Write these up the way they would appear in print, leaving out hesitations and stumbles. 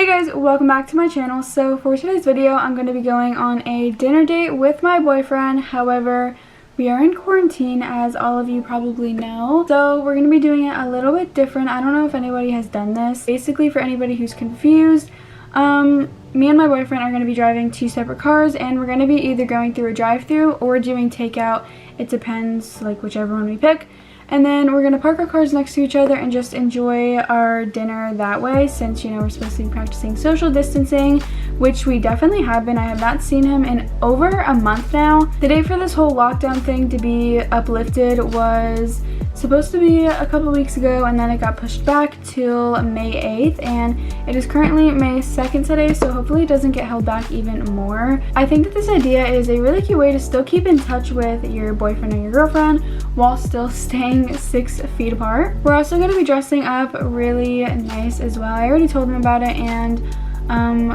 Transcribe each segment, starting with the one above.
Hey guys, welcome back to my channel. So for today's video, I'm going to be going on a dinner date with my boyfriend. However, we are in quarantine, as all of you probably know. So we're going to be doing it a little bit different. I don't know if anybody has done this. Basically, for anybody who's confused, me and my boyfriend are going to be driving two separate cars, and we're going to be either going through a drive-thru or doing takeout. It depends, like whichever one we pick. And then we're going to park our cars next to each other and just enjoy our dinner that way, since, you know, we're supposed to be practicing social distancing, which we definitely have been. I have not seen him in over a month now. The date for this whole lockdown thing to be uplifted was supposed to be a couple weeks ago, and then it got pushed back till May 8th, and it is currently May 2nd today, so hopefully it doesn't get held back even more. I think that this idea is a really cute way to still keep in touch with your boyfriend or your girlfriend while still staying 6 feet apart. We're also going to be dressing up really nice as well. I already told him about it, and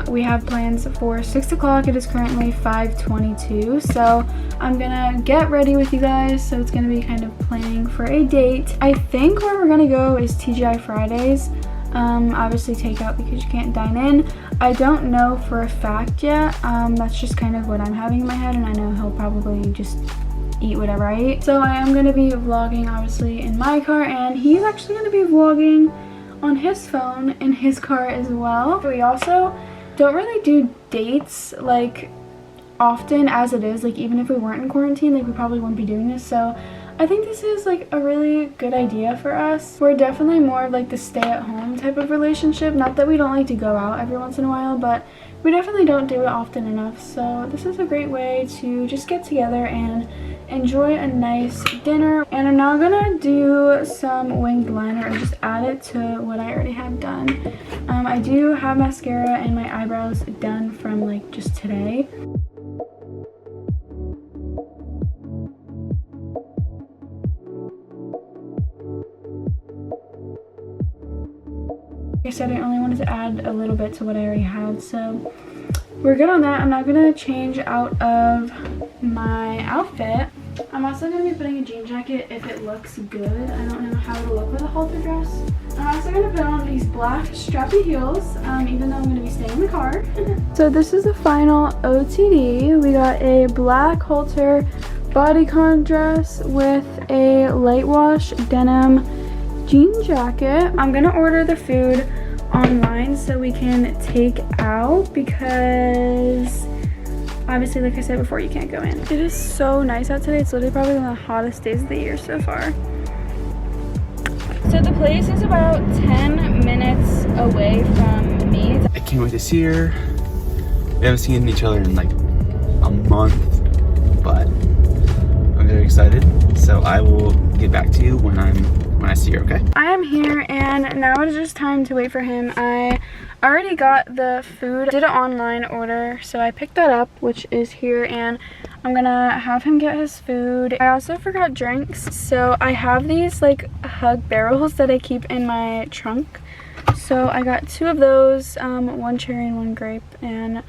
we have plans for 6 o'clock. It is currently 5:22, so I'm gonna get ready with you guys. So it's gonna be kind of planning for a date. I think where we're gonna go is TGI Fridays. Obviously takeout because you can't dine in. I don't know for a fact yet. That's just kind of what I'm having in my head, and I know he'll probably just eat whatever I eat. So I am gonna be vlogging obviously in my car, and he's actually gonna be vlogging on his phone in his car as well. We also don't really do dates like often as it is. Like, even if we weren't in quarantine, like, we probably wouldn't be doing this. So I think this is like a really good idea for us. We're definitely more of like the stay-at-home type of relationship. Not that we don't like to go out every once in a while, but we definitely don't do it often enough. So this is a great way to just get together and enjoy a nice dinner. And I'm now gonna do some winged liner and just add it to what I already have done. I do have mascara and my eyebrows done from like just today. Like I said, I only wanted to add a little bit to what I already had, so we're good on that. I'm not gonna change out of my outfit. I'm also gonna be putting a jean jacket if it looks good. I don't know how it'll look with a halter dress. I'm also gonna put on these black strappy heels, even though I'm gonna be staying in the car. So this is the final OTD. We got a black halter bodycon dress with a light wash denim jean jacket. I'm gonna order the food online so we can take out, because obviously, like I said before, you can't go in. It is so nice out today. It's literally probably one of the hottest days of the year so far. So the place is about 10 minutes away from me. I can't wait to see her. We haven't seen each other in like a month, but I'm very excited. So I will get back to you when I see her, okay? I am here, and now it is just time to wait for him. I already got the food. I did an online order, so I picked that up, which is here, and I'm gonna have him get his food. I also forgot drinks, so I have these like hug barrels that I keep in my trunk. So I got 2 of those, one cherry and one grape, and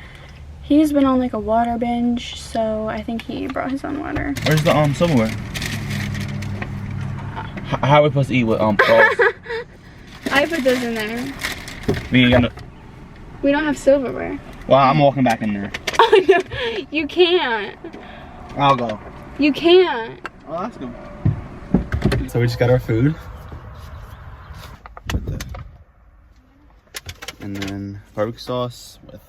he's been on like a water binge, so I think he brought his own water. Where's the silverware? How are we supposed to eat with balls? I put those in there. We don't have silverware. Well, I'm walking back in there. Oh no, you can't. I'll go. You can't. Oh, that's good. So we just got our food. And then barbecue sauce with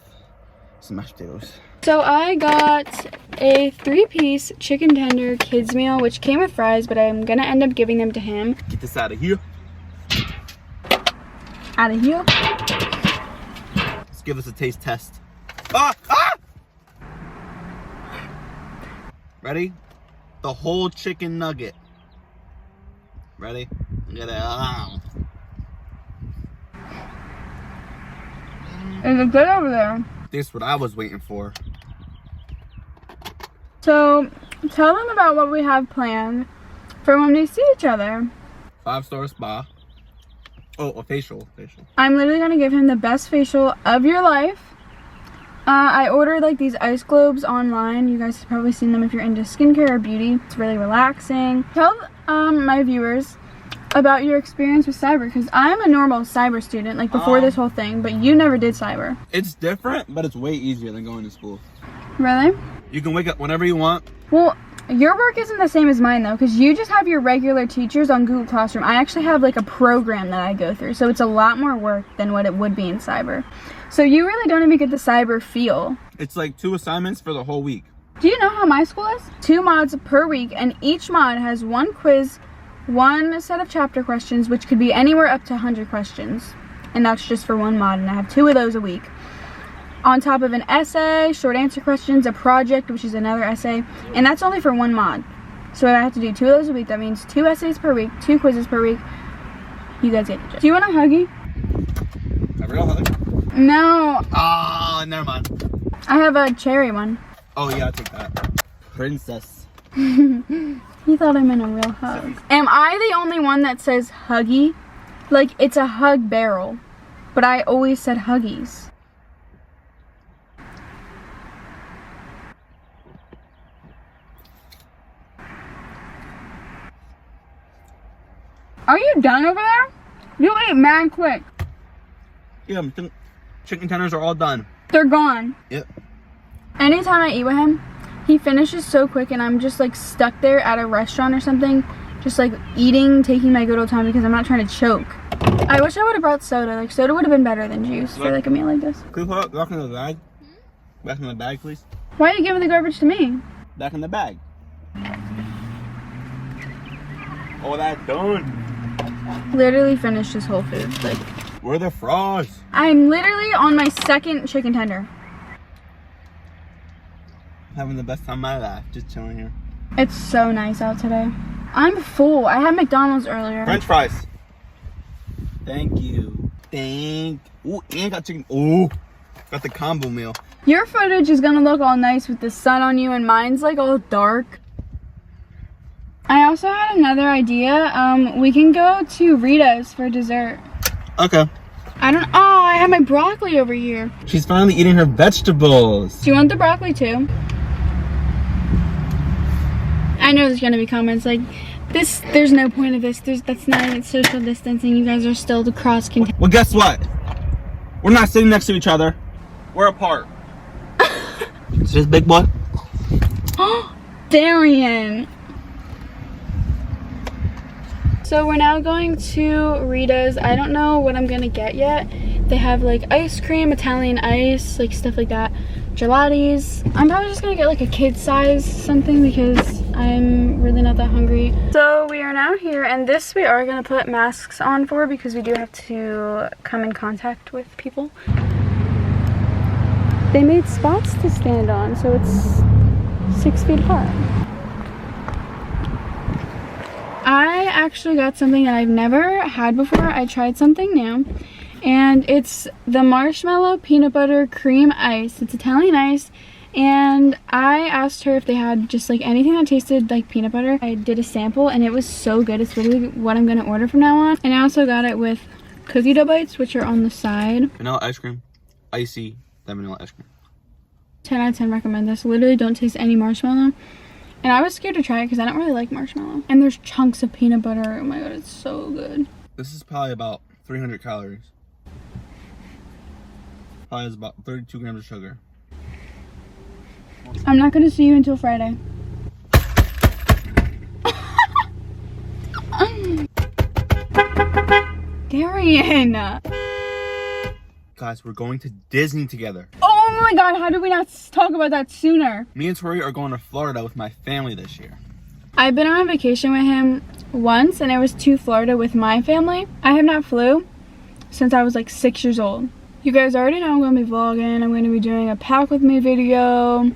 some mashed potatoes. So I got a 3-piece chicken tender kids meal, which came with fries, but I'm gonna end up giving them to him. Get this out of here. Out of here. Let's give us a taste test. Ah! Ah! Ready? The whole chicken nugget. Ready? Look at that. Is it good over there? This is what I was waiting for. So tell them about what we have planned for when we see each other. 5-star spa. Oh, a facial. I'm literally gonna give him the best facial of your life. I ordered like these ice globes online. You guys have probably seen them if you're into skincare or beauty. It's really relaxing. Tell my viewers about your experience with cyber, because I'm a normal cyber student, like before this whole thing, but you never did cyber. It's different, but it's way easier than going to school. Really? You can wake up whenever you want. Well, your work isn't the same as mine though, because you just have your regular teachers on Google Classroom. I actually have like a program that I go through, so it's a lot more work than what it would be in cyber. So you really don't even get the cyber feel. It's like 2 assignments for the whole week. Do you know how my school is? 2 mods per week, and each mod has 1 quiz, 1 set of chapter questions, which could be anywhere up to 100 questions. And that's just for 1 mod, and I have 2 of those a week. On top of an essay, short answer questions, a project, which is another essay, and that's only for 1 mod. So I have to do 2 of those a week. That means 2 essays per week, 2 quizzes per week. You guys get the gist. Do you want a Huggy? A real hug? No. Oh, never mind. I have a cherry one. Oh yeah, I'll take that. Princess. You thought I meant a real hug. Am I the only one that says Huggy? Like, it's a hug barrel, but I always said Huggies. Are you done over there? You ate mad quick. Yeah, chicken tenders are all done. They're gone. Yep. Anytime I eat with him, he finishes so quick and I'm just like stuck there at a restaurant or something, just like eating, taking my good old time because I'm not trying to choke. I wish I would have brought soda. Like, soda would have been better than juice for like a meal like this. Can you put it back in the bag? Back in the bag, please. Why are you giving the garbage to me? Back in the bag. Oh, that done. Literally finished his whole food. Like, where are the fries? I'm literally on my 2nd chicken tender. Having the best time of my life, just chilling here. It's so nice out today. I'm full. I had McDonald's earlier. French fries. Thank you. Ooh, and got chicken. Ooh, got the combo meal. Your footage is gonna look all nice with the sun on you, and mine's like all dark. I also had another idea. We can go to Rita's for dessert. Okay. Oh, I have my broccoli over here. She's finally eating her vegetables. Do you want the broccoli too? I know there's gonna be comments like, there's no point of this. That's not even social distancing. You guys are still the cross contain. Well, guess what? We're not sitting next to each other. We're apart. It's just big boy. Darian. So we're now going to Rita's. I don't know what I'm gonna get yet. They have like ice cream, Italian ice, like stuff like that. Gelatis. I'm probably just gonna get like a kid size something because I'm really not that hungry. So we are now here, and this we are gonna put masks on for because we do have to come in contact with people. They made spots to stand on, so it's 6 feet apart. I actually got something that I've never had before. I tried something new, and it's the marshmallow peanut butter cream ice. It's Italian ice, and I asked her if they had just like anything that tasted like peanut butter. I did a sample and it was so good. It's literally what I'm gonna order from now on. And I also got it with cookie dough bites, which are on the side. Vanilla ice cream, icy, then vanilla ice cream. 10 out of 10 recommend this. Literally don't taste any marshmallow. And I was scared to try it because I don't really like marshmallow. And there's chunks of peanut butter. Oh my god, it's so good. This is probably about 300 calories. Probably has about 32 grams of sugar. I'm not gonna see you until Friday. Darian! Guys, we're going to Disney together. Oh my god, how did we not talk about that sooner? Me and Tori are going to Florida with my family this year. I've been on a vacation with him once, and it was to Florida with my family. I have not flew since I was like 6 years old. You guys already know I'm going to be vlogging. I'm going to be doing a pack with me video.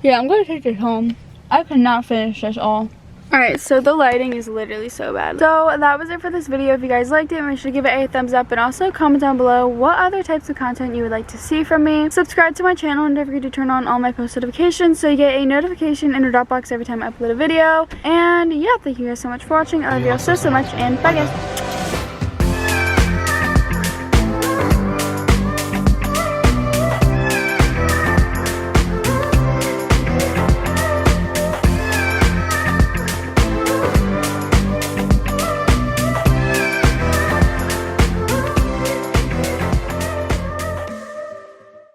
Yeah, I'm going to take this home. I cannot finish this all. Alright, so the lighting is literally so bad. So that was it for this video. If you guys liked it, make sure to give it a thumbs up, and also comment down below what other types of content you would like to see from me. Subscribe to my channel, and don't forget to turn on all my post notifications so you get a notification in your Dropbox every time I upload a video. And yeah, thank you guys so much for watching. I love you all so much, and bye guys.